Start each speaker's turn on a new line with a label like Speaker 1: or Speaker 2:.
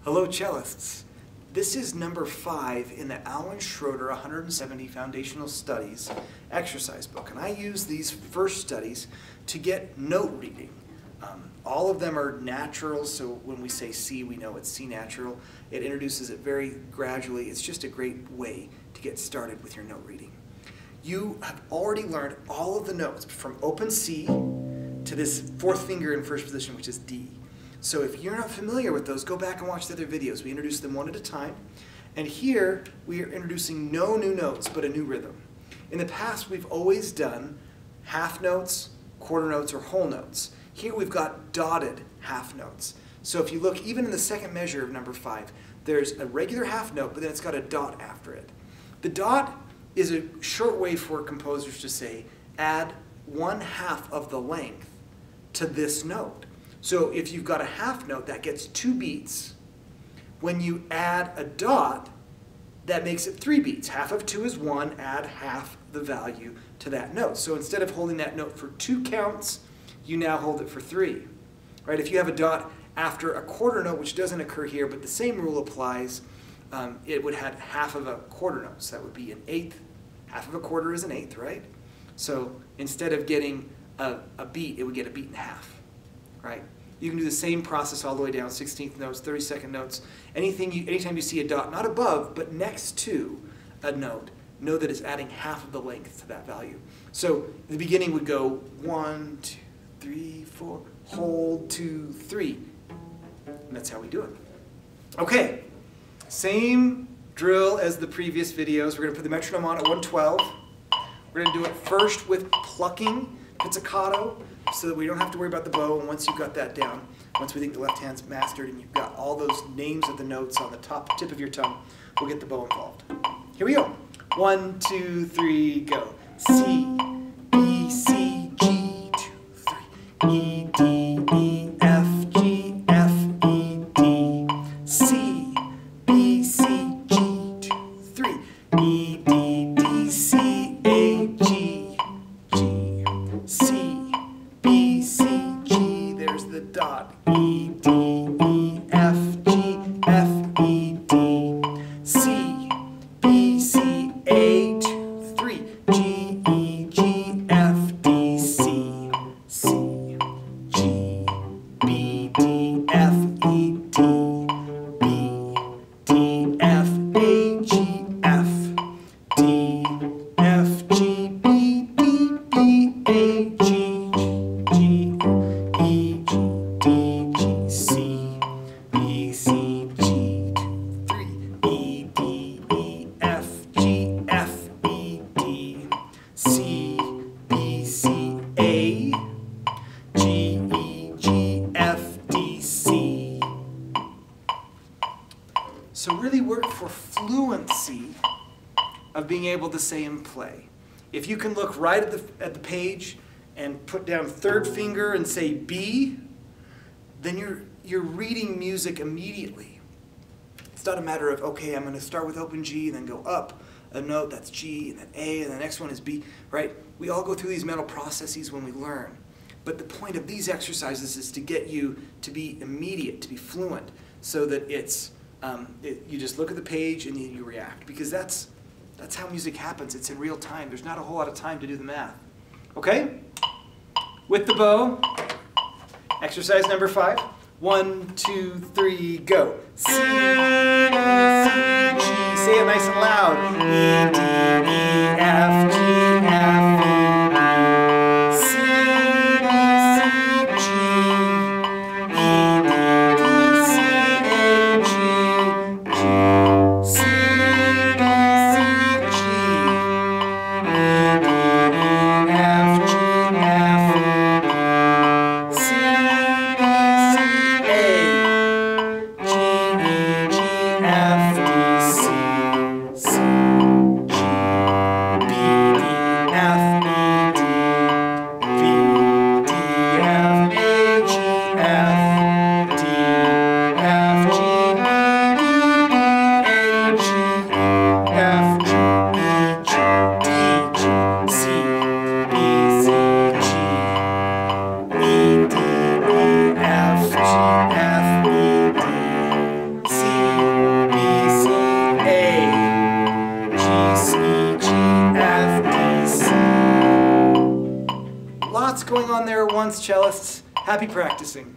Speaker 1: Hello cellists. This is number 5 in the Schroeder 170 Foundational Studies exercise book. And I use these first studies to get note reading. All of them are natural, so when we say C, we know it's C natural. It introduces it very gradually. It's just a great way to get started with your note reading. You have already learned all of the notes from open C to this fourth finger in first position, which is D. So if you're not familiar with those, go back and watch the other videos. We introduce them one at a time. And here, we are introducing no new notes, but a new rhythm. In the past, we've always done half notes, quarter notes, or whole notes. Here we've got dotted half notes. So if you look, even in the second measure of number 5, there's a regular half note, but then it's got a dot after it. The dot is a short way for composers to say, add 1/2 of the length to this note. So if you've got a half note, that gets 2 beats. When you add a dot, that makes it 3 beats. Half of 2 is 1, add half the value to that note. So instead of holding that note for 2 counts, you now hold it for 3. Right? If you have a dot after a quarter note, which doesn't occur here, but the same rule applies, it would have half of a quarter note. So that would be an eighth. Half of a quarter is an eighth, right? So instead of getting a beat, it would get a beat and a half. Right? You can do the same process all the way down, 16th notes, 32nd notes. Anytime you see a dot, not above, but next to a note, know that it's adding half of the length to that value. So the beginning would go 1, 2, 3, 4, hold, 2, 3. And that's how we do it. Okay, same drill as the previous videos. We're going to put the metronome on at 112. We're going to do it first with plucking pizzicato, so that we don't have to worry about the bow. And once you've got that down, once we think the left hand's mastered and you've got all those names of the notes on the tip of your tongue, we'll get the bow involved. Here we go. 1, 2, 3, go. C, B, C, G, 2, 3. E, D, E, F, G, F, E, D. C, B, C, G, 2, 3. E, D, D, C, A, G, G, C, B, C, G, there's the dot. E, D, E, F, G, F, E, D. C, B, C, A, 2, 3. G, E, G, F, D, C. C, G, B, D, F, E, D. B, D, F, A, G, F. D, F, G, B, D, B, A, G, G, E, G, D, G, C, B, C, G, 2, 3. E, D, E, F, G, F, E, D. C, B, C, A, G, E, G, F, D, C. So really work for fluency of being able to say and play. If you can look right at the page and put down third finger and say B, then you're reading music immediately. It's not a matter of, okay, I'm going to start with open G and then go up a note, that's G, and then A, and the next one is B, right? We all go through these mental processes when we learn. But the point of these exercises is to get you to be immediate, to be fluent, so that you just look at the page and you react. Because that's how music happens. It's in real time. There's not a whole lot of time to do the math. Okay? With the bow, exercise number 5. 1, 2, 3, go. C, B, C, G. Say it nice and loud. E, D, E, F, G, F, E, B. C, B, C, G. E, D, D, C, A, G, G. C, B, C, G. E, D, E, F, G, F, E, B. C, B, C, A, G, E, G, F, D, C, C, G. lots going on there at once, cellists. Happy practicing.